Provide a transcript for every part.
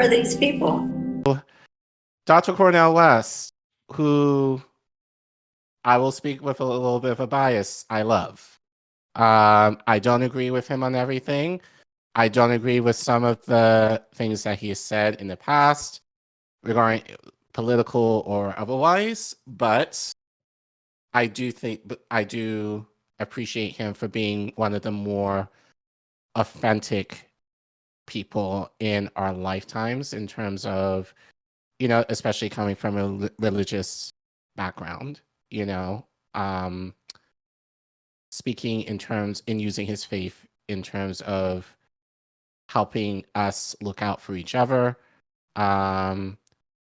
are these people? Dr. Cornel West, who I will speak with a little bit of a bias, I love. I don't agree with him on everything. I don't agree with some of the things that he has said in the past regarding political or otherwise, but I do appreciate him for being one of the more authentic people in our lifetimes in terms of, especially coming from a religious background, you know, um, speaking in using his faith in terms of helping us look out for each other,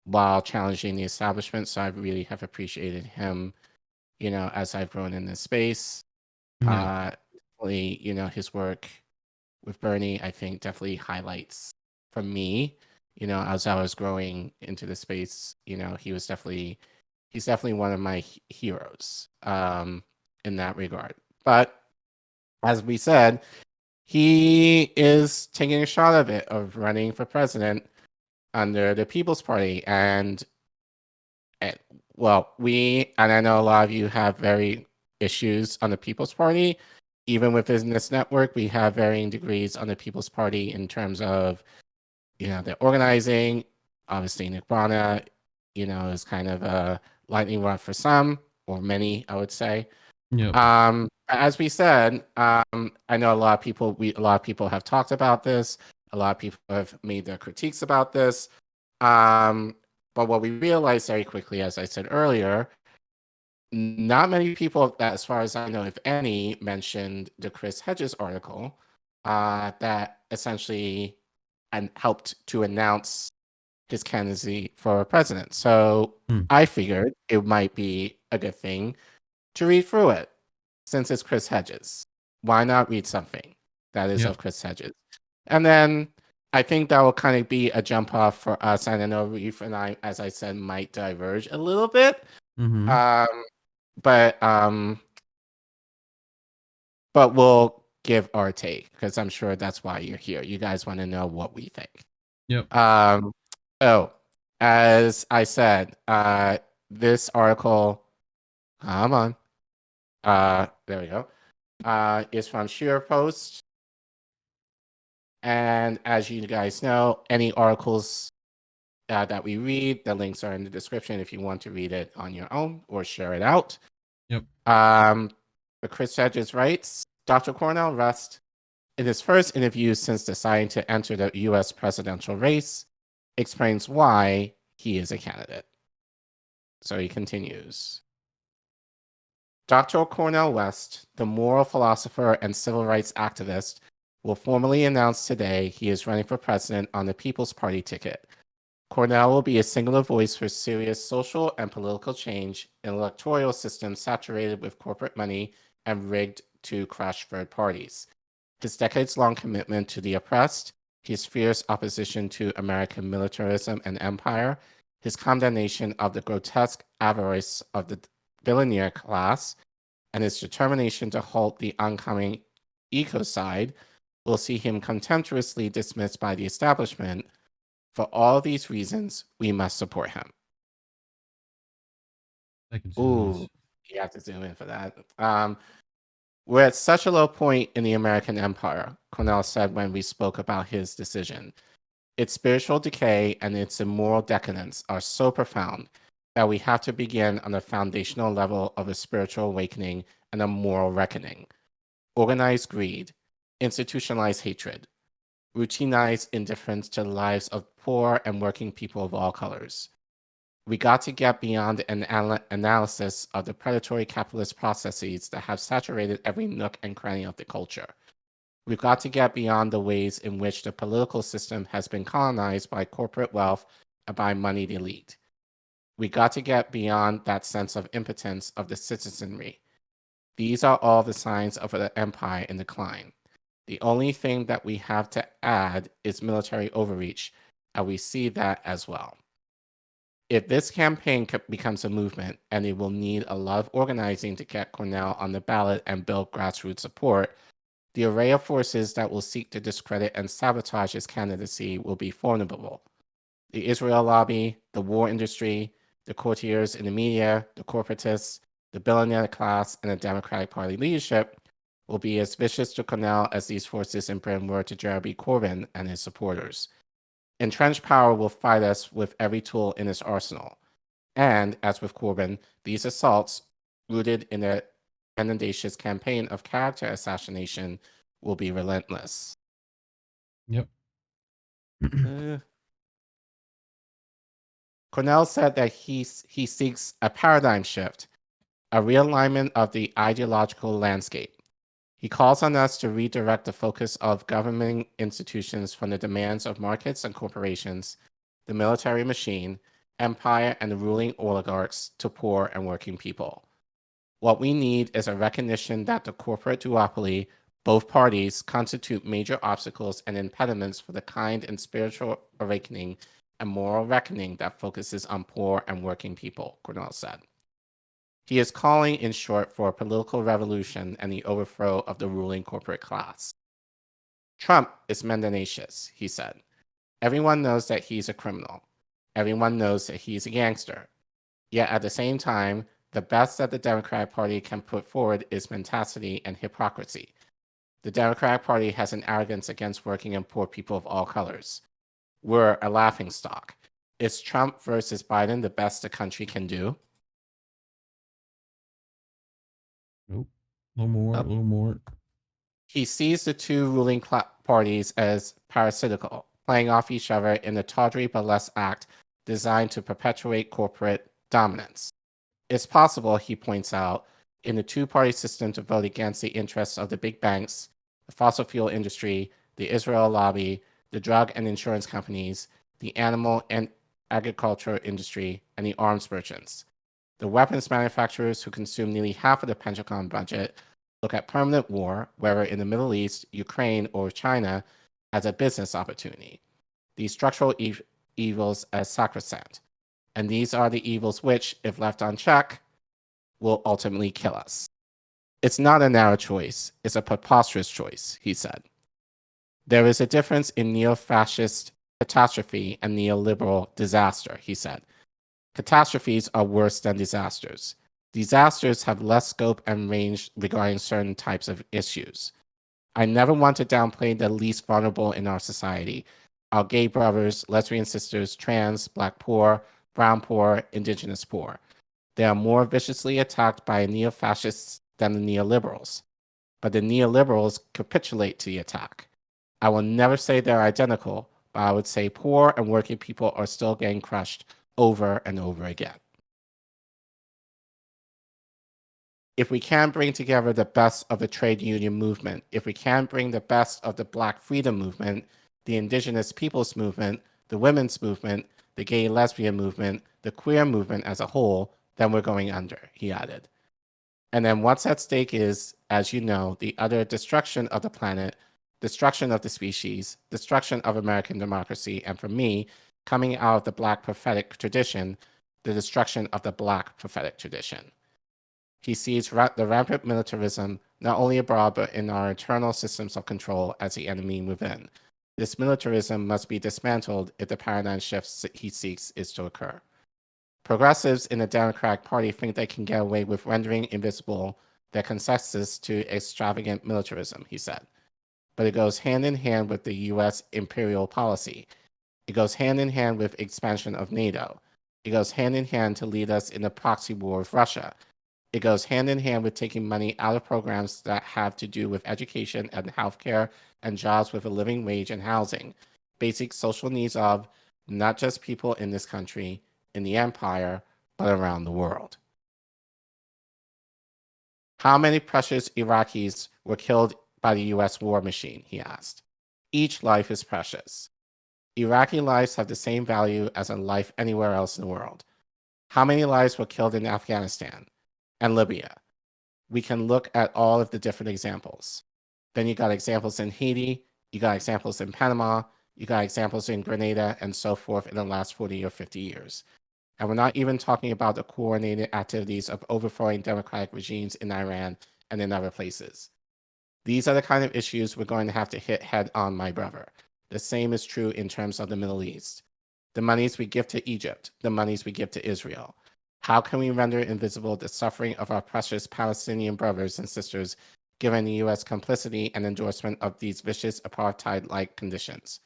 while challenging the establishment. So I really have appreciated him, as I've grown in this space. Yeah. Definitely, his work with Bernie, I think definitely highlights for me, as I was growing into the space, he's definitely one of my heroes, in that regard. But as we said, he is taking a shot of it, of running for president under the People's Party. And well, and I know a lot of you have very issues on the People's Party. Even within this network, we have varying degrees on the People's Party in terms of, the organizing. Obviously, Nick Brana, is kind of a lightning rod for some, or many, I would say. Yep. As we said, I know a lot of people have talked about this. A lot of people have made their critiques about this. But what we realized very quickly, as I said earlier, not many people, as far as I know, if any, mentioned the Chris Hedges article that essentially helped to announce his candidacy for president. So I figured it might be a good thing to read through it, since it's Chris Hedges. Why not read something that is of Chris Hedges? And then I think that will kind of be a jump off for us. And I know Reef and I, as I said, might diverge a little bit. But we'll give our take, because I'm sure that's why you're here. You guys want to know what we think. Yep. As I said, this article, come on. There we go. Is from Scheerpost. And as you guys know, any articles that we read, the links are in the description if you want to read it on your own or share it out. Yep. But Chris Hedges writes, Dr. Cornel West, in his first interview since deciding to enter the U.S. presidential race, explains why he is a candidate. So he continues. Dr. Cornel West, the moral philosopher and civil rights activist, will formally announce today he is running for president on the People's Party ticket. Cornel will be a singular voice for serious social and political change in an electoral system saturated with corporate money and rigged to crush third parties. His decades-long commitment to the oppressed, his fierce opposition to American militarism and empire, his condemnation of the grotesque avarice of the billionaire class, and his determination to halt the oncoming ecocide will see him contemptuously dismissed by the establishment. For all these reasons, we must support him. Ooh, you have to zoom in for that. We're at such a low point in the American empire, Cornel said when we spoke about his decision. Its spiritual decay and its immoral decadence are so profound that we have to begin on a foundational level of a spiritual awakening and a moral reckoning. Organized greed, institutionalized hatred, routinized indifference to the lives of poor and working people of all colors. We got to get beyond an analysis of the predatory capitalist processes that have saturated every nook and cranny of the culture. We've got to get beyond the ways in which the political system has been colonized by corporate wealth and by moneyed elite. We got to get beyond that sense of impotence of the citizenry. These are all the signs of an empire in decline. The only thing that we have to add is military overreach, and we see that as well. If this campaign becomes a movement, and it will need a lot of organizing to get Cornel on the ballot and build grassroots support, the array of forces that will seek to discredit and sabotage his candidacy will be formidable. The Israel lobby, the war industry, the courtiers in the media, the corporatists, the billionaire class, and the Democratic Party leadership will be as vicious to Cornel as these forces in Britain were to Jeremy Corbyn and his supporters. Entrenched power will fight us with every tool in its arsenal. And, as with Corbyn, these assaults, rooted in a mendacious campaign of character assassination, will be relentless. Yep. Cornel said that he seeks a paradigm shift, a realignment of the ideological landscape. He calls on us to redirect the focus of government institutions from the demands of markets and corporations, the military machine, empire, and the ruling oligarchs to poor and working people. What we need is a recognition that the corporate duopoly, both parties, constitute major obstacles and impediments for the kind and spiritual awakening and moral reckoning that focuses on poor and working people, Cornel said. He is calling, in short, for a political revolution and the overthrow of the ruling corporate class. Trump is mendacious, he said. Everyone knows that he's a criminal. Everyone knows that he's a gangster. Yet at the same time, the best that the Democratic Party can put forward is mendacity and hypocrisy. The Democratic Party has an arrogance against working and poor people of all colors. We're a laughingstock. Is Trump versus Biden the best the country can do? Nope. A little more, a little more. He sees the two ruling parties as parasitical, playing off each other in a tawdry burlesque act designed to perpetuate corporate dominance. It's possible, he points out, in the two-party system to vote against the interests of the big banks, the fossil fuel industry, the Israel lobby, the drug and insurance companies, the animal and agriculture industry, and the arms merchants. The weapons manufacturers who consume nearly half of the Pentagon budget look at permanent war, whether in the Middle East, Ukraine, or China, as a business opportunity. These structural evils as sacrosanct. And these are the evils which, if left unchecked, will ultimately kill us. It's not a narrow choice, it's a preposterous choice, he said. There is a difference in neo-fascist catastrophe and neoliberal disaster, he said. Catastrophes are worse than disasters. Disasters have less scope and range regarding certain types of issues. I never want to downplay the least vulnerable in our society, our gay brothers, lesbian sisters, trans, black poor, brown poor, indigenous poor. They are more viciously attacked by neo-fascists than the neoliberals. But the neoliberals capitulate to the attack. I will never say they're identical, but I would say poor and working people are still getting crushed over and over again. If we can bring together the best of the trade union movement, if we can bring the best of the Black freedom movement, the indigenous peoples movement, the women's movement, the gay and lesbian movement, the queer movement as a whole, then we're going under, he added. And then what's at stake is, as you know, the utter destruction of the planet, destruction of the species, destruction of American democracy, and for me, coming out of the Black prophetic tradition, the destruction of the Black prophetic tradition. He sees the rampant militarism, not only abroad, but in our internal systems of control as the enemy within. This militarism must be dismantled if the paradigm shift he seeks is to occur. Progressives in the Democratic Party think they can get away with rendering invisible their concessions to extravagant militarism, he said. But it goes hand in hand with the U.S. imperial policy. It goes hand in hand with expansion of NATO. It goes hand in hand to lead us in a proxy war with Russia. It goes hand in hand with taking money out of programs that have to do with education and healthcare and jobs with a living wage and housing, basic social needs of not just people in this country, in the empire, but around the world. How many precious Iraqis were killed by the U.S. war machine, he asked. Each life is precious. Iraqi lives have the same value as a life anywhere else in the world. How many lives were killed in Afghanistan and Libya? We can look at all of the different examples. Then you got examples in Haiti, you got examples in Panama, you got examples in Grenada, and so forth in the last 40 or 50 years. And we're not even talking about the coordinated activities of overthrowing democratic regimes in Iran and in other places. These are the kind of issues we're going to have to hit head on, my brother. The same is true in terms of the Middle East. the monies we give to Egypt, the monies we give to Israel? How can we render invisible the suffering of our precious Palestinian brothers and sisters, given the U.S. complicity and endorsement of these vicious apartheid-like conditions?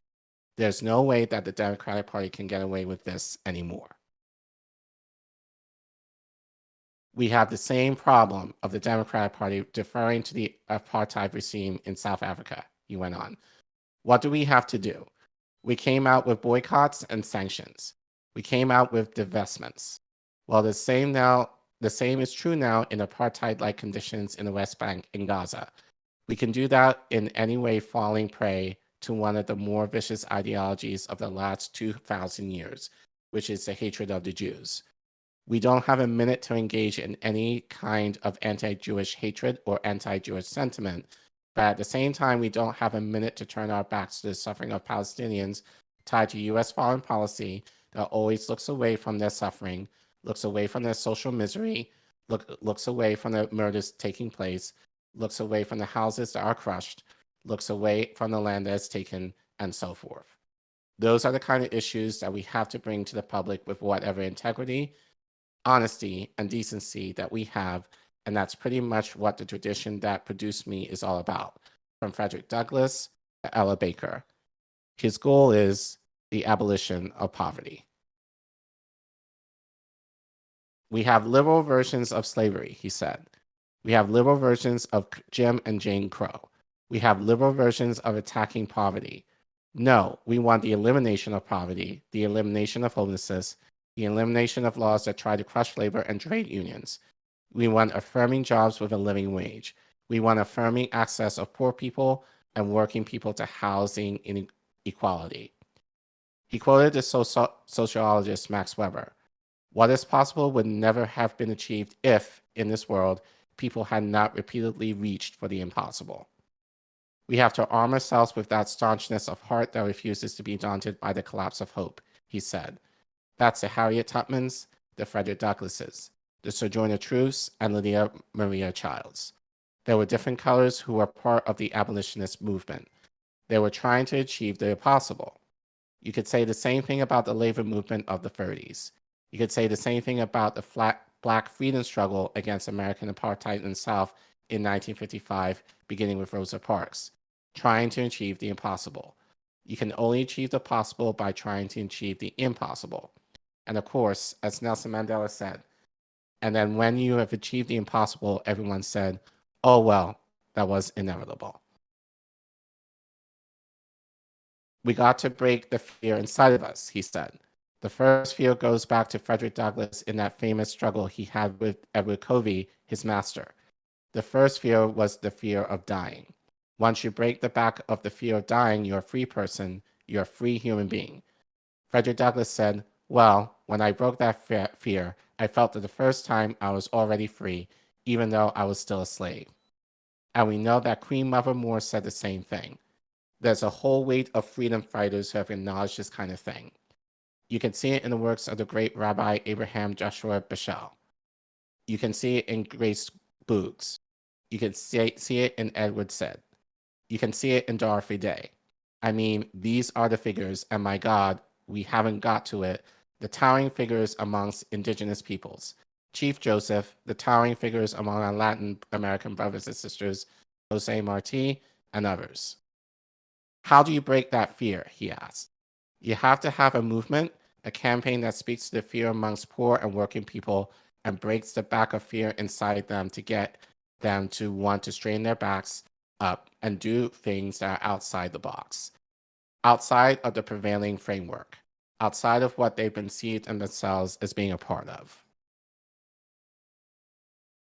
There's no way that the Democratic Party can get away with this anymore. We have the same problem of the Democratic Party deferring to the apartheid regime in South Africa, he went on. What do we have to do? We came out with boycotts and sanctions. We came out with divestments. Well, the same is true now in apartheid-like conditions in the West Bank in Gaza. We can do that in any way falling prey to one of the more vicious ideologies of the last 2,000 years, which is the hatred of the Jews. We don't have a minute to engage in any kind of anti-Jewish hatred or anti-Jewish sentiment, but at the same time, we don't have a minute to turn our backs to the suffering of Palestinians tied to U.S. foreign policy that always looks away from their suffering, looks away from their social misery, looks away from the murders taking place, looks away from the houses that are crushed, looks away from the land that is taken, and so forth. Those are the kind of issues that we have to bring to the public with whatever integrity, honesty, and decency that we have, and that's pretty much what the tradition that produced me is all about, from Frederick Douglass to Ella Baker. His goal is the abolition of poverty. We have liberal versions of slavery, he said. We have liberal versions of Jim and Jane Crow. We have liberal versions of attacking poverty. No, we want the elimination of poverty, the elimination of homelessness, the elimination of laws that try to crush labor and trade unions. We want affirming jobs with a living wage. We want affirming access of poor people and working people to housing inequality. He quoted the sociologist Max Weber. What is possible would never have been achieved if, in this world, people had not repeatedly reached for the impossible. We have to arm ourselves with that staunchness of heart that refuses to be daunted by the collapse of hope, he said. That's the Harriet Tubmans, the Frederick Douglasses, the Sojourner Truths, and Lydia Maria Childs. There were different colors who were part of the abolitionist movement. They were trying to achieve the impossible. You could say the same thing about the labor movement of the 30s. You could say the same thing about the Black freedom struggle against American apartheid in the South in 1955, beginning with Rosa Parks, trying to achieve the impossible. You can only achieve the possible by trying to achieve the impossible. And of course, as Nelson Mandela said, and then when you have achieved the impossible, everyone said, oh, well, that was inevitable. We got to break the fear inside of us, he said. The first fear goes back to Frederick Douglass in that famous struggle he had with Edward Covey, his master. The first fear was the fear of dying. Once you break the back of the fear of dying, you're a free person, you're a free human being. Frederick Douglass said, well, when I broke that fear, I felt that the first time I was already free, even though I was still a slave. And we know that Queen Mother Moore said the same thing. There's a whole weight of freedom fighters who have acknowledged this kind of thing. You can see it in the works of the great Rabbi Abraham Joshua Bishel. You can see it in Grace Boogs. You can see it in Edward Said. You can see it in Dorothy Day. I mean, these are the figures, and my God, we haven't got to it, the towering figures amongst indigenous peoples. Chief Joseph, the towering figures among our Latin American brothers and sisters, Jose Marti, and others. How do you break that fear, he asked. You have to have a movement, a campaign that speaks to the fear amongst poor and working people and breaks the back of fear inside them to get them to want to strain their backs up and do things that are outside the box, outside of the prevailing framework, outside of what they've been seen in themselves as being a part of.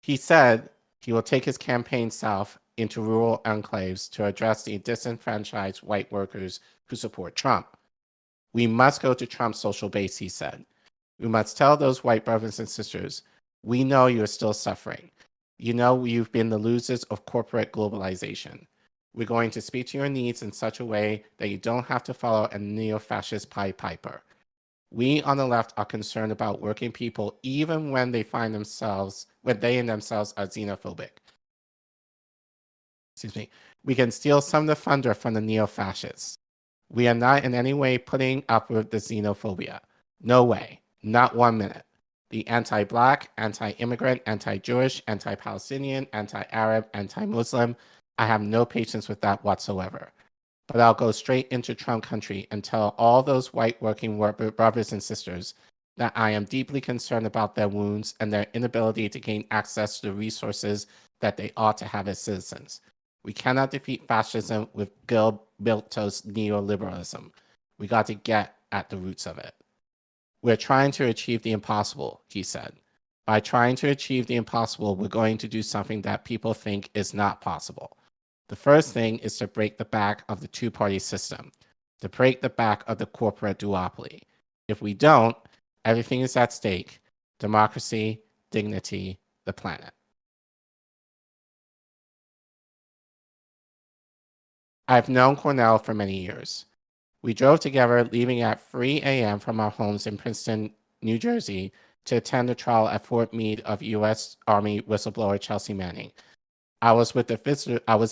He said he will take his campaign south into rural enclaves to address the disenfranchised white workers who support Trump. We must go to Trump's social base, he said. We must tell those white brothers and sisters, we know you are still suffering. You know you've been the losers of corporate globalization. We're going to speak to your needs in such a way that you don't have to follow a neo-fascist Pied Piper. We on the left are concerned about working people even when they in themselves are xenophobic. Excuse me. We can steal some of the thunder from the neo-fascists. We are not in any way putting up with the xenophobia. No way. Not 1 minute. The anti-Black, anti-immigrant, anti-Jewish, anti-Palestinian, anti-Arab, anti-Muslim. I have no patience with that whatsoever. But I'll go straight into Trump country and tell all those white working brothers and sisters that I am deeply concerned about their wounds and their inability to gain access to the resources that they ought to have as citizens. We cannot defeat fascism with Gilberto's neoliberalism. We got to get at the roots of it. We're trying to achieve the impossible, he said. By trying to achieve the impossible, we're going to do something that people think is not possible. The first thing is to break the back of the two-party system, to break the back of the corporate duopoly. If we don't, everything is at stake: democracy, dignity, the planet. I've known Cornel for many years. We drove together, leaving at 3 a.m. from our homes in Princeton, New Jersey, to attend the trial at Fort Meade of U.S. Army whistleblower Chelsea Manning. I was in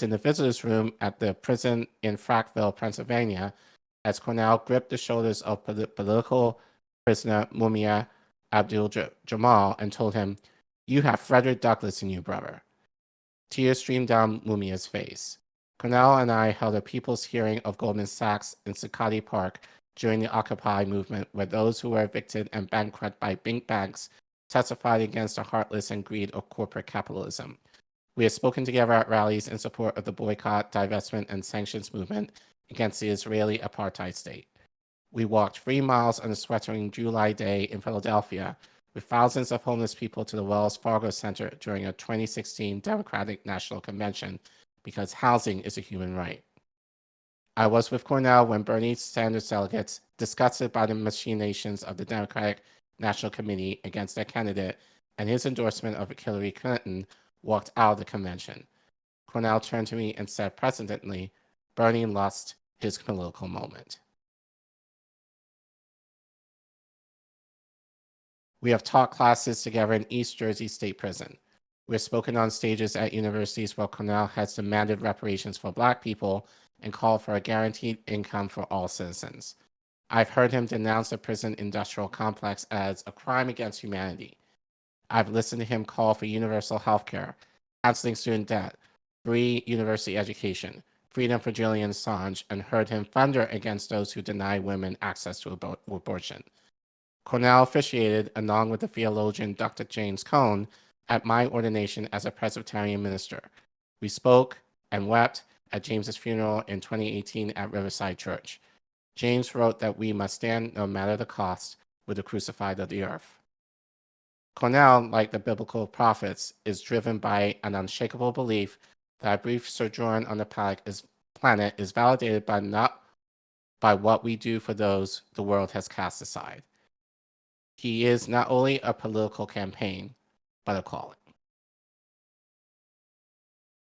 the visitors' room at the prison in Frackville, Pennsylvania, as Cornel gripped the shoulders of political prisoner Mumia Abdul-Jamal and told him, "You have Frederick Douglass in you, brother." Tears streamed down Mumia's face. Cornel and I held a people's hearing of Goldman Sachs in Zuccotti Park during the Occupy movement, where those who were evicted and bankrupt by big banks testified against the heartless and greed of corporate capitalism. We have spoken together at rallies in support of the boycott, divestment, and sanctions movement against the Israeli apartheid state. We walked 3 miles on a sweltering July day in Philadelphia with thousands of homeless people to the Wells Fargo Center during a 2016 Democratic National Convention, because housing is a human right. I was with Cornel when Bernie Sanders delegates, disgusted by the machinations of the Democratic National Committee against their candidate and his endorsement of Hillary Clinton, walked out of the convention. Cornel turned to me and said presently, "Bernie lost his political moment." We have taught classes together in East Jersey State Prison. We have spoken on stages at universities where Cornel has demanded reparations for Black people and called for a guaranteed income for all citizens. I've heard him denounce the prison industrial complex as a crime against humanity. I've listened to him call for universal health care, canceling student debt, free university education, freedom for Julian Assange, and heard him thunder against those who deny women access to abortion. Cornel officiated, along with the theologian Dr. James Cone, at my ordination as a Presbyterian minister. We spoke and wept at James's funeral in 2018 at Riverside Church. James wrote that we must stand no matter the cost with the crucified of the earth. Cornel, like the biblical prophets, is driven by an unshakable belief that a brief sojourn on the planet is validated by not by what we do for those the world has cast aside. He is not only a political campaign, but a calling.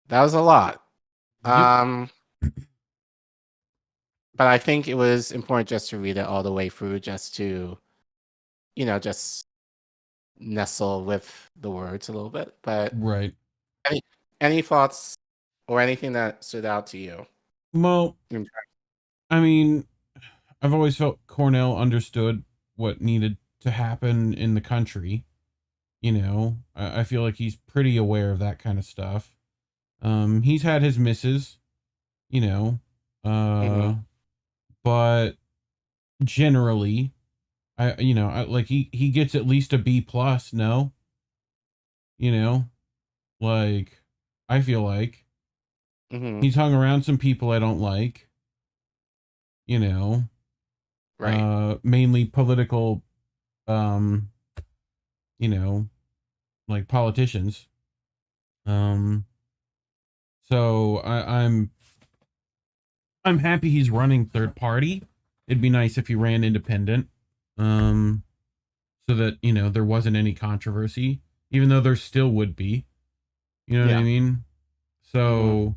That was a lot. Yep. But I think it was important just to read it all the way through, just to, just nestle with the words a little bit. But Right. any thoughts or anything that stood out to you? Well, I mean, I've always felt Cornel understood what needed to happen in the country. I feel like he's pretty aware of that kind of stuff. He's had his misses, but generally, he gets at least a B plus. No, like I feel like he's hung around some people I don't like. Right. Mainly political, like politicians. So I'm happy he's running third party. It'd be nice if he ran independent. So that, there wasn't any controversy, even though there still would be. You know what I mean? So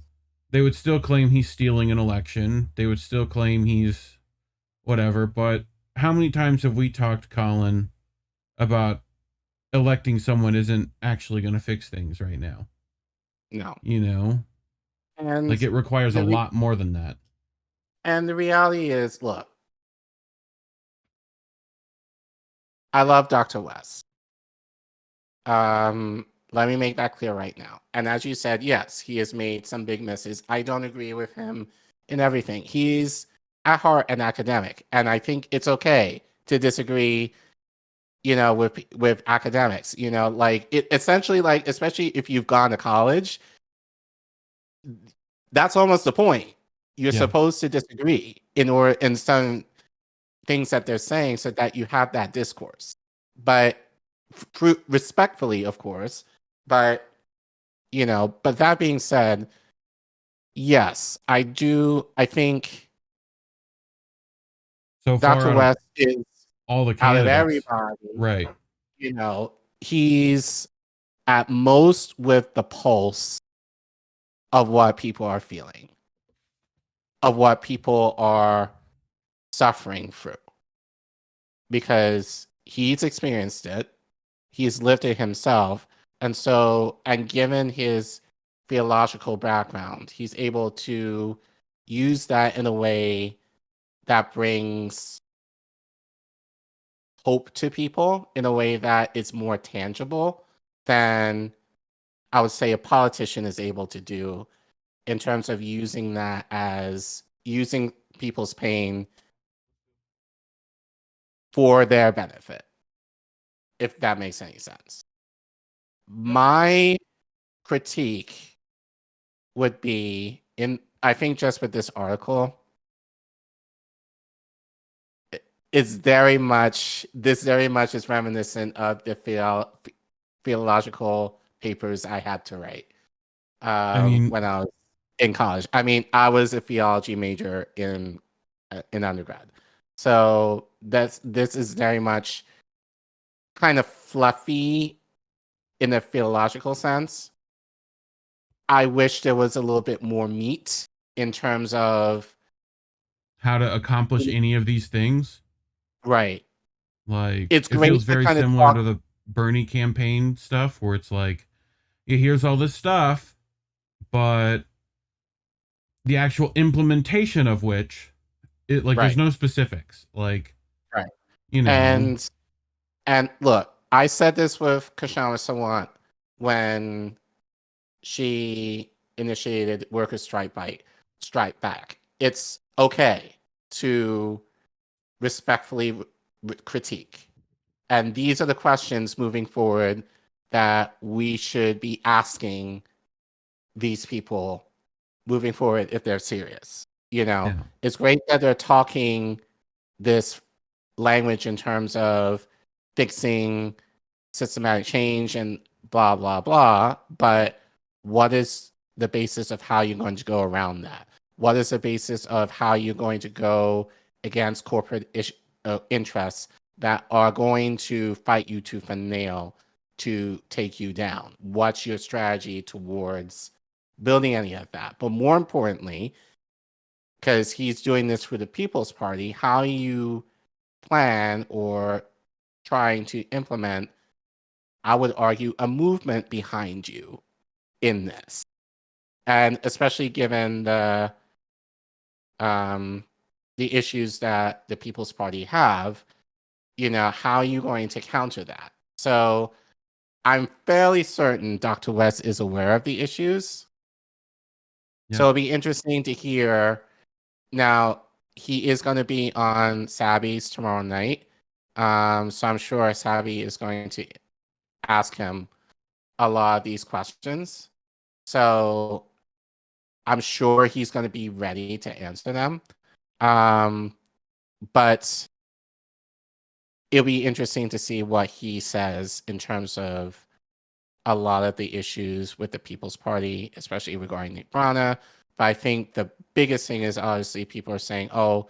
they would still claim he's stealing an election. They would still claim he's whatever. But how many times have we talked, Collin, about electing someone isn't actually going to fix things right now? No. And like it requires a lot more than that. And the reality is, look, I love Dr. West. Let me make that clear right now. And as you said, yes, he has made some big misses. I don't agree with him in everything. He's at heart an academic, and I think it's okay to disagree, with academics. Like it essentially, like especially if you've gone to college, that's almost the point. You're Yeah. supposed to disagree in some things that they're saying so that you have that discourse. But respectfully, of course. But but that being said, yes, I do. I think So far Dr. out of West is all the out of candidates, everybody. right? He's at most with the pulse of what people are feeling, of what people are suffering through, because he's experienced it, he's lived it himself, and given his theological background, he's able to use that in a way that brings hope to people in a way that is more tangible than I would say a politician is able to do, in terms of using that as using people's pain for their benefit, if that makes any sense. My critique would be I think just with this article, it's very much is reminiscent of the theological papers I had to write I mean, when I was in college. I mean, I was a theology major in undergrad, so this is very much kind of fluffy in a theological sense. I wish there was a little bit more meat in terms of how to accomplish any of these things. right. Like, It's it great feels to very kind of similar talk to the Bernie campaign stuff where it's like, yeah, here's all this stuff, but the actual implementation of which, there's right, no specifics. Like, right, you know, and look, I said this with Kashana Sawant when she initiated workers' strike back. It's okay to respectfully critique. And these are the questions moving forward that we should be asking these people moving forward if they're serious. yeah, It's great that they're talking this language in terms of fixing systematic change and blah, blah, blah. But what is the basis of how you're going to go around that? What is the basis of how you're going to go against corporate interests that are going to fight you tooth and nail to take you down? What's your strategy towards building any of that? But more importantly, because he's doing this for the People's Party, how you plan or trying to implement, I would argue, a movement behind you in this. And especially given the issues that the People's Party have, how are you going to counter that? So I'm fairly certain Dr. West is aware of the issues. yeah, So it'll be interesting to hear. Now, he is going to be on Sabby's tomorrow night. So I'm sure Sabby is going to ask him a lot of these questions. So I'm sure he's going to be ready to answer them. But it'll be interesting to see what he says in terms of a lot of the issues with the People's Party, especially regarding Nick Brana. But I think the biggest thing is obviously people are saying, oh,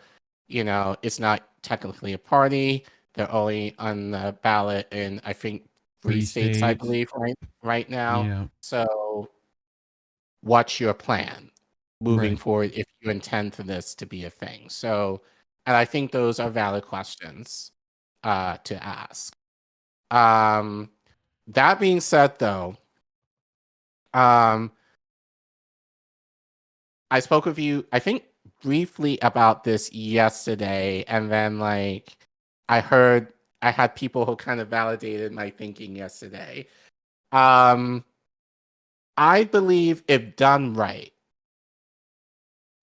it's not technically a party. They're only on the ballot in, I think, 3 3 states, I states. believe, right now. Yeah, So what's your plan moving right. forward if you intend for this to be a thing? So, and I think those are valid questions to ask. That being said, though, um, I spoke with you. I think briefly about this yesterday, and then like I had people who kind of validated my thinking yesterday. I believe if done right,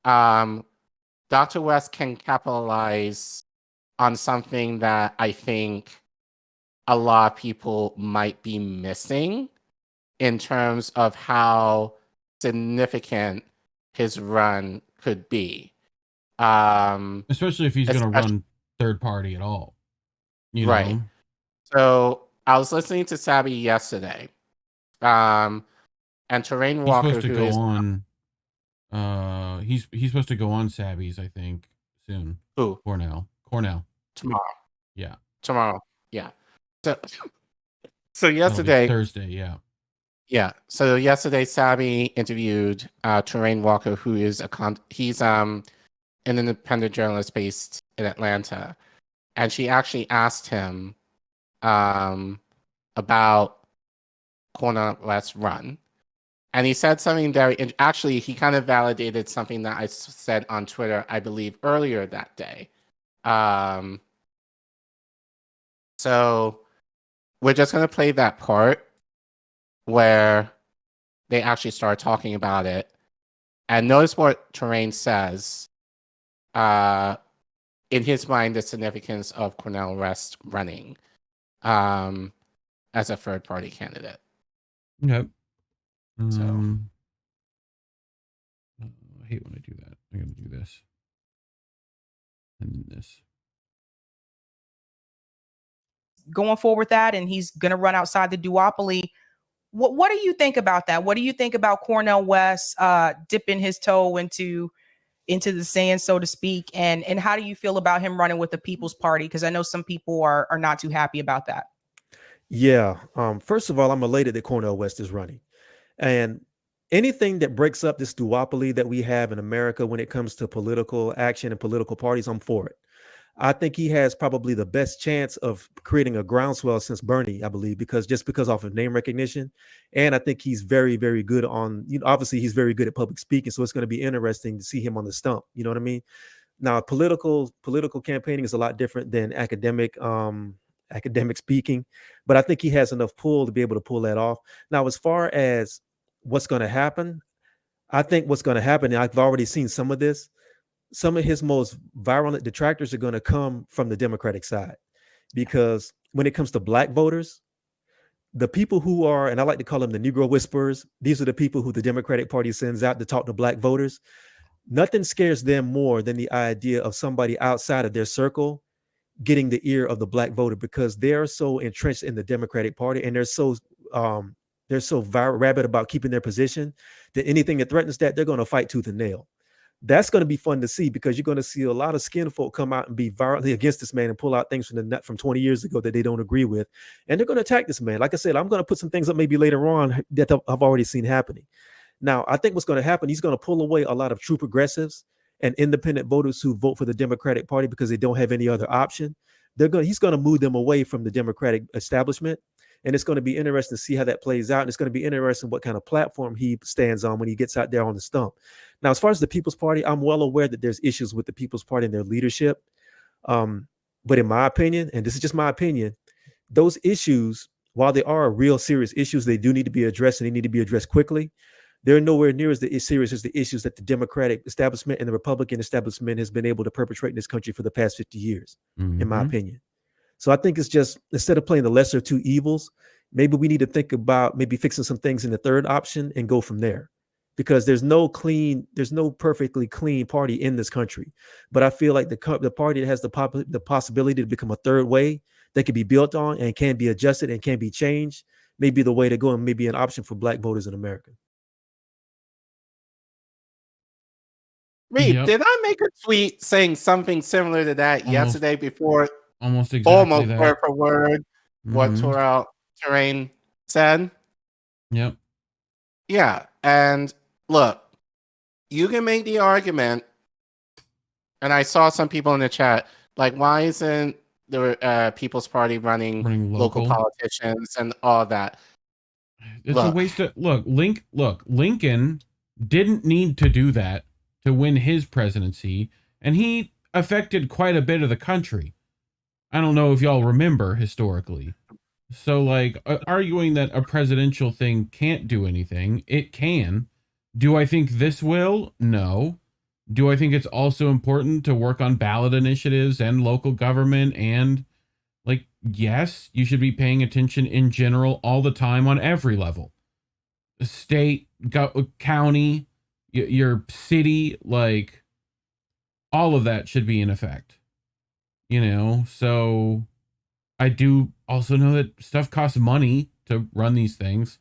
Dr. West can capitalize on something that I think a lot of people might be missing in terms of how significant his run could be. Especially if he's going to run third party at all. You right. know? So I was listening to Sabby yesterday. And Terrain Walker, supposed to go on. He's supposed to go on Sabby's, I think, soon. Who? Cornel. Tomorrow. Yeah. Tomorrow. Yeah. So yesterday. Thursday, yeah. Yeah. So yesterday, Sabby interviewed Terrain Walker, who is he's an independent journalist based in Atlanta, and she actually asked him about Cornel West's run, and he said something actually he kind of validated something that I said on Twitter, I believe, earlier that day. So we're just gonna play that part where they actually start talking about it. And notice what Terrain says. In his mind, the significance of Cornel West running as a third-party candidate. Yep. So I hate when I do that. I gotta do this. And this. Going forward with that, and he's going to run outside the duopoly. What do you think about that? What do you think about Cornel West dipping his toe into the sand, so to speak? And how do you feel about him running with the People's Party? Because I know some people are not too happy about that. Yeah. First of all, I'm elated that Cornel West is running. And anything that breaks up this duopoly that we have in America when it comes to political action and political parties, I'm for it. I think he has probably the best chance of creating a groundswell since Bernie, I believe, because off of name recognition. And I think he's very, very good on, obviously he's very good at public speaking. So it's going to be interesting to see him on the stump. You know what I mean? Now, political campaigning is a lot different than academic speaking, but I think he has enough pull to be able to pull that off. Now, as far as what's going to happen, I think what's going to happen, and I've already seen some of this, some of his most virulent detractors are going to come from the Democratic side, because when it comes to Black voters, the people who are, and I like to call them the Negro whisperers, these are the people who the Democratic Party sends out to talk to Black voters. Nothing scares them more than the idea of somebody outside of their circle getting the ear of the Black voter, because they're so entrenched in the Democratic Party, and they're so rabid about keeping their position that anything that threatens that, they're going to fight tooth and nail. That's going to be fun to see, because you're going to see a lot of skin folk come out and be violently against this man and pull out things from 20 years ago that they don't agree with. And they're going to attack this man. Like I said, I'm going to put some things up maybe later on that I've already seen happening. Now, I think what's going to happen, he's going to pull away a lot of true progressives and independent voters who vote for the Democratic Party because they don't have any other option. He's going to move them away from the Democratic establishment. And it's going to be interesting to see how that plays out. And it's going to be interesting what kind of platform he stands on when he gets out there on the stump. Now, as far as the People's Party, I'm well aware that there's issues with the People's Party and their leadership. But in my opinion, and this is just my opinion, those issues, while they are real serious issues, they do need to be addressed, and they need to be addressed quickly. They're nowhere near as serious as the issues that the Democratic establishment and the Republican establishment has been able to perpetrate in this country for the past 50 years, in my opinion. So I think it's just, instead of playing the lesser of two evils, maybe we need to think about maybe fixing some things in the third option and go from there. Because there's no perfectly clean party in this country. But I feel like the party that has the possibility to become a third way that can be built on and can be adjusted and can be changed may be the way to go, and maybe an option for Black voters in America. Reef, did I make a tweet saying something similar to that yesterday before? Almost exactly that. Word for word what Terrain said? Yep. Yeah, and look, you can make the argument, and I saw some people in the chat, like, why isn't the People's Party running local politicians and all that? It's a waste of Lincoln didn't need to do that to win his presidency, and he affected quite a bit of the country. I don't know if y'all remember historically. So, like, arguing that a presidential thing can't do anything, it can. Do I think this will? No. Do I think it's also important to work on ballot initiatives and local government? And, like, yes, you should be paying attention in general all the time on every level. State, county, your city, like, all of that should be in effect. You know, so I do also know that stuff costs money to run these things,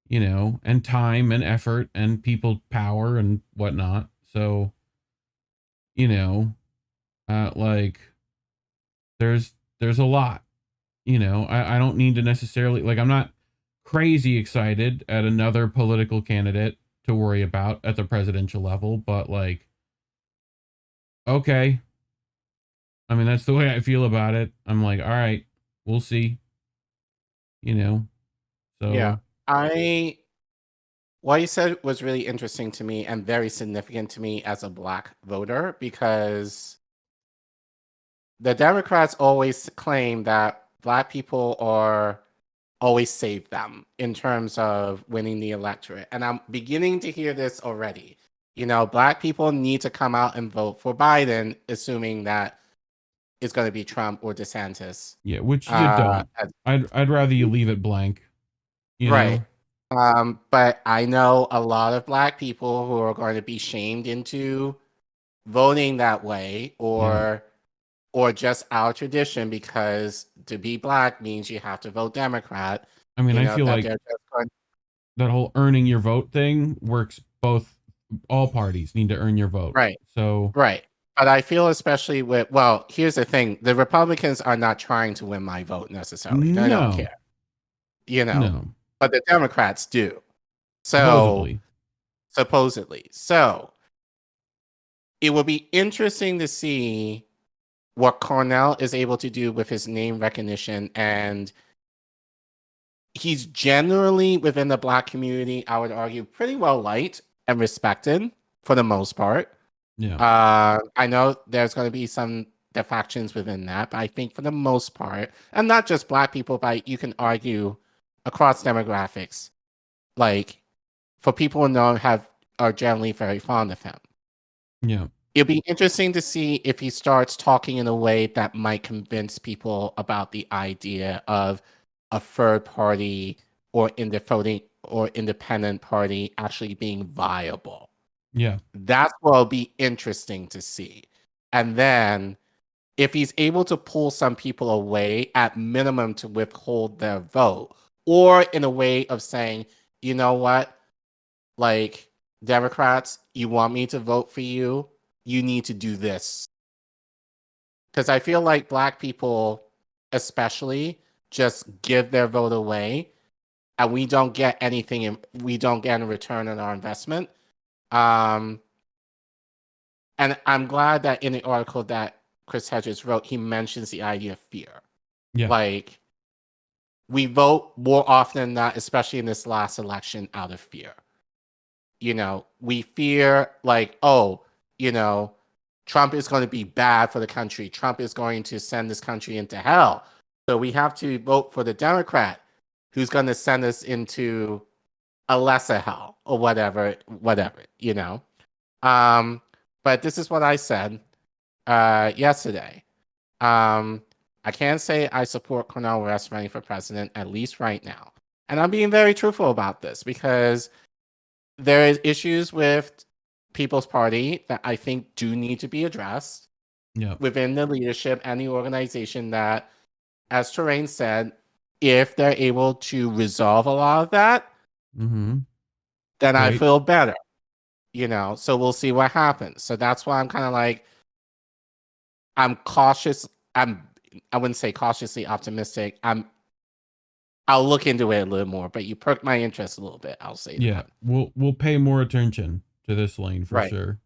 you know, and time and effort and people power and whatnot. So, you know, like there's a lot, you know. I don't need to necessarily, like, I'm not crazy excited at another political candidate to worry about at the presidential level, but like, okay. I mean, that's the way I feel about it. I'm like, all right, we'll see. You know, so Yeah. What you said was really interesting to me and very significant to me as a Black voter, because the Democrats always claim that Black people are always save them in terms of winning the electorate. And I'm beginning to hear this already. You know, Black people need to come out and vote for Biden, assuming that it's going to be Trump or DeSantis. yeah, which you don't. I'd rather you leave it blank. You Right. know? But I know a lot of Black people who are going to be shamed into voting that way, or just our tradition, because to be Black means you have to vote Democrat. I mean, You I know, feel that like they're just going- that whole earning your vote thing works both. All parties need to earn your vote. Right. So Right. But I feel especially with, well, here's the thing. The Republicans are not trying to win my vote necessarily. They don't No. care. You know, no, but the Democrats do. So supposedly. So it will be interesting to see what Cornel is able to do with his name recognition. And he's generally, within the Black community, I would argue, pretty well liked and respected for the most part. Yeah. I know there's going to be some defections within that, but I think for the most part, and not just Black people, but you can argue across demographics, like, for people who know him, are generally very fond of him. Yeah. It'll be interesting to see if he starts talking in a way that might convince people about the idea of a third party or independent party actually being viable. Yeah. That's what'll be interesting to see. And then if he's able to pull some people away at minimum to withhold their vote, or in a way of saying, you know what, like, Democrats, you want me to vote for you? You need to do this. Because I feel like Black people, especially, just give their vote away, and we don't get anything, we don't get a return on our investment. And I'm glad that in the article that Chris Hedges wrote, he mentions the idea of fear. Yeah. Like, we vote more often than not, especially in this last election, out of fear. You know, we fear, like, oh, you know, Trump is going to be bad for the country. Trump is going to send this country into hell. So we have to vote for the Democrat who's going to send us into a lesser hell, or whatever, you know. But this is what I said yesterday. I can't say I support Cornel West running for president, at least right now. And I'm being very truthful about this, because there is issues with People's Party that I think do need to be addressed within the leadership and the organization, that, as Terrain said, if they're able to resolve a lot of that, then I feel better. You know, so we'll see what happens. So that's why I'm kind of like, I'm cautious. I wouldn't say cautiously optimistic. I'll look into it a little more, but you perked my interest a little bit, I'll say Yeah. that. We'll pay more attention to this lane for sure.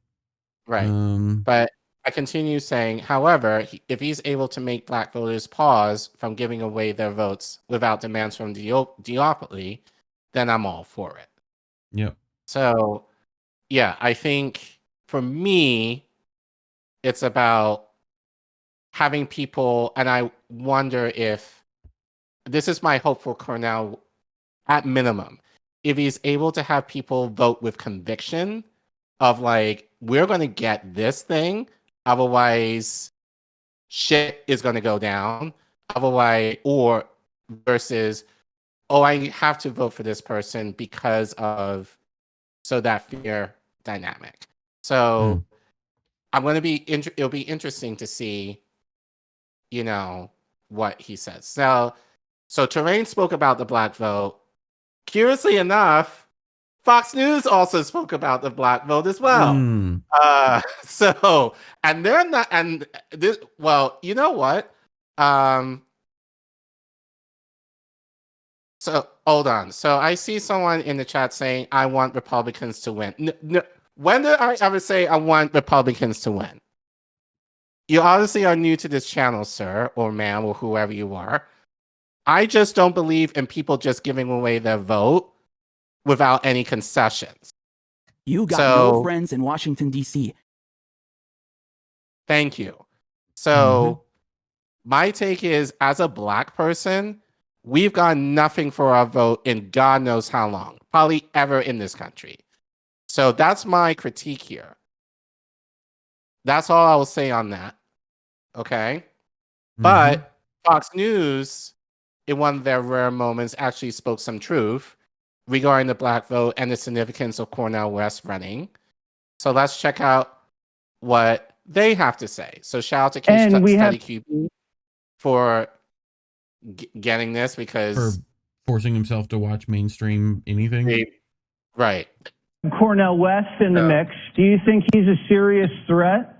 Right. But I continue saying, however, if he's able to make Black voters pause from giving away their votes without demands from duopoly, then I'm all for it. Yep. So, yeah, I think for me, it's about having people, and I wonder if this is my hope for Cornel, at minimum, if he's able to have people vote with conviction of like, we're going to get this thing, otherwise shit is going to go down, otherwise, or versus, oh, I have to vote for this person because of, so that fear dynamic. So I'm going to be, it'll be interesting to see, you know, what he says. So Terrain spoke about the black vote. Curiously enough, Fox News also spoke about the black vote as well. So, and they're not, and this, well, you know what? So hold on. So I see someone in the chat saying, I want Republicans to win. When did I ever say I want Republicans to win? You obviously are new to this channel, sir, or ma'am, or whoever you are. I just don't believe in people just giving away their vote without any concessions. You got no friends in Washington, D.C. Thank you. So my take is, as a black person, we've got nothing for our vote in God knows how long, probably ever in this country. So that's my critique here. That's all I will say on that. Okay? But Fox News, in one of their rare moments, actually spoke some truth regarding the black vote and the significance of Cornel West running. So let's check out what they have to say. So shout out to Case Study QB for getting this, because For forcing himself to watch mainstream anything. Right. Cornel West in the mix. Do you think he's a serious threat?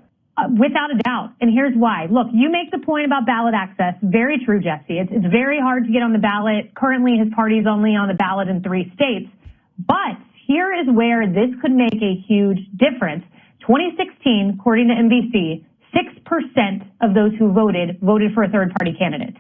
Without a doubt. And here's why. Look, you make the point about ballot access. Very true, Jesse. It's very hard to get on the ballot. Currently, his party's only on the ballot in 3 states. But here is where this could make a huge difference. 2016, according to NBC, 6% of those who voted for a third-party candidate.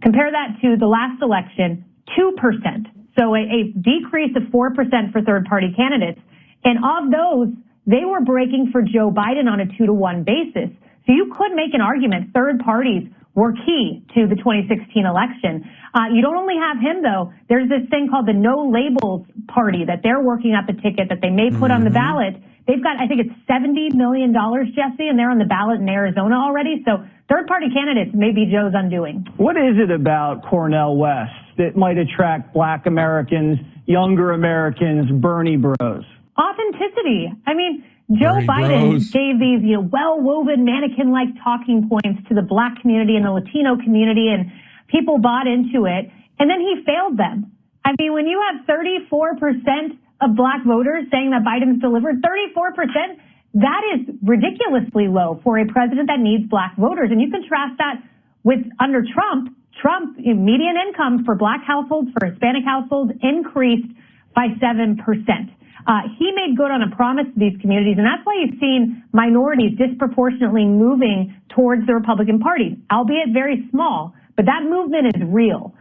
Compare that to the last election, 2%. So a decrease of 4% for third-party candidates. And of those, they were breaking for Joe Biden on a 2-to-1 basis. So you could make an argument third parties were key to the 2016 election. You don't only have him, though. There's this thing called the No Labels Party that they're working up a ticket that they may put on the ballot. They've got, I think it's $70 million, Jesse, and they're on the ballot in Arizona already. So third-party candidates may be Joe's undoing. What is it about Cornel West that might attract Black Americans, younger Americans, Bernie bros? Authenticity. I mean, Joe Biden gave these, well-woven mannequin-like talking points to the Black community and the Latino community, and people bought into it, and then he failed them. I mean, when you have 34% of Black voters saying that Biden's delivered, 34%, that is ridiculously low for a president that needs Black voters. And you contrast that with under Trump, median income for Black households, for Hispanic households, increased by 7%. He made good on a promise to these communities, and that's why you've seen minorities disproportionately moving towards the Republican Party, albeit very small, but that movement is real.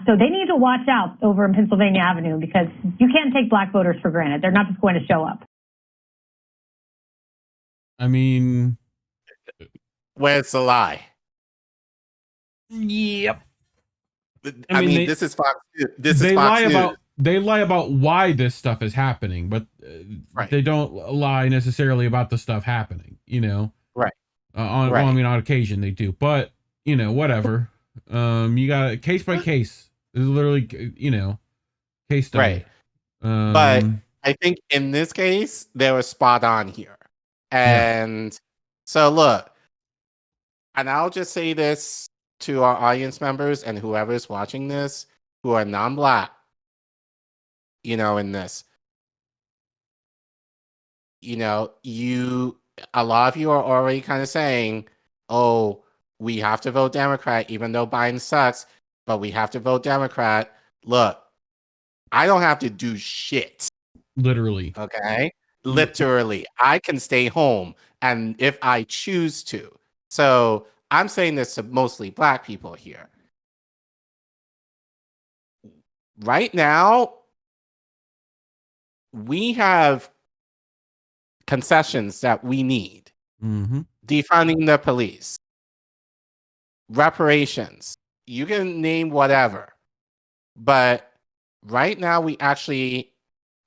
So they need to watch out over in Pennsylvania Avenue, because you can't take Black voters for granted. They're not just going to show up. I mean, Well, it's a lie. Yep. I mean, this is Fox. This is Fox News. They lie about why this stuff is happening, but they don't lie necessarily about the stuff happening. Right. Well, I mean, on occasion they do, but whatever. You got case by case. This is literally, case study. Right. But I think in this case, they were spot on here. And so look, and I'll just say this to our audience members and whoever's watching this who are non-Black, in this, a lot of you are already kind of saying, oh, we have to vote Democrat, even though Biden sucks, but we have to vote Democrat. Look, I don't have to do shit. Literally. Okay? Literally. I can stay home, and if I choose to. So I'm saying this to mostly Black people here. Right now, we have concessions that we need. Mm-hmm. Defunding the police, reparations. You can name whatever. But right now we actually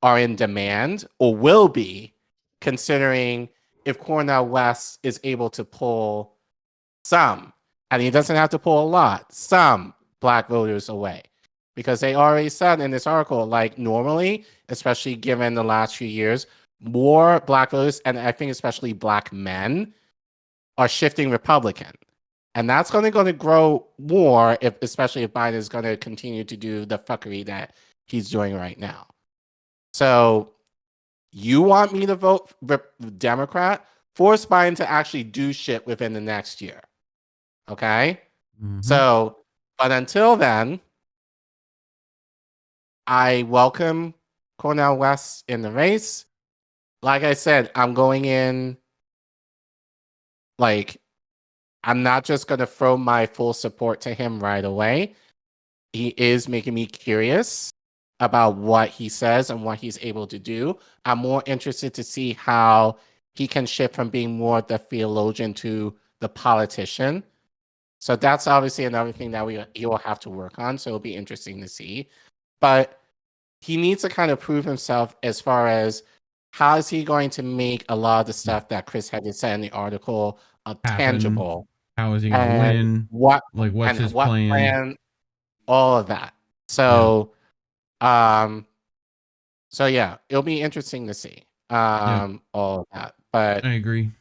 are in demand, or will be, considering if Cornel West is able to pull some, and he doesn't have to pull a lot, some black voters away. Because they already said in this article, like normally, especially given the last few years, more black voters, and I think especially black men, are shifting Republican. And that's going to grow more, especially if Biden is going to continue to do the fuckery that he's doing right now. So you want me to vote Democrat? Force Biden to actually do shit within the next year. Okay? Mm-hmm. So, but until then, I welcome Cornel West in the race. Like I said, I'm going in, like, I'm not just going to throw my full support to him right away. He is making me curious about what he says and what he's able to do. I'm more interested to see how he can shift from being more the theologian to the politician. So that's obviously another thing that he will have to work on. So it'll be interesting to see. But he needs to kind of prove himself as far as how is he going to make a lot of the stuff that Chris Hedges said in the article tangible. How is he going to win? What's his plan? All of that. So, so yeah, it'll be interesting to see all of that. But I agree.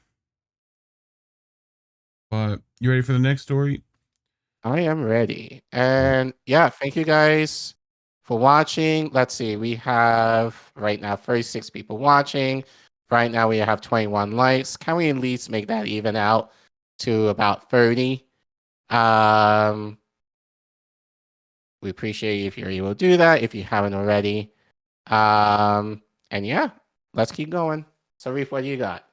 But you ready for the next story? I am ready. And yeah, thank you guys for watching. Let's see, we have right now 36 people watching. Right now we have 21 likes. Can we at least make that even out to about 30? We appreciate if you're able to do that if you haven't already. And yeah, let's keep going. So Reef, what do you got?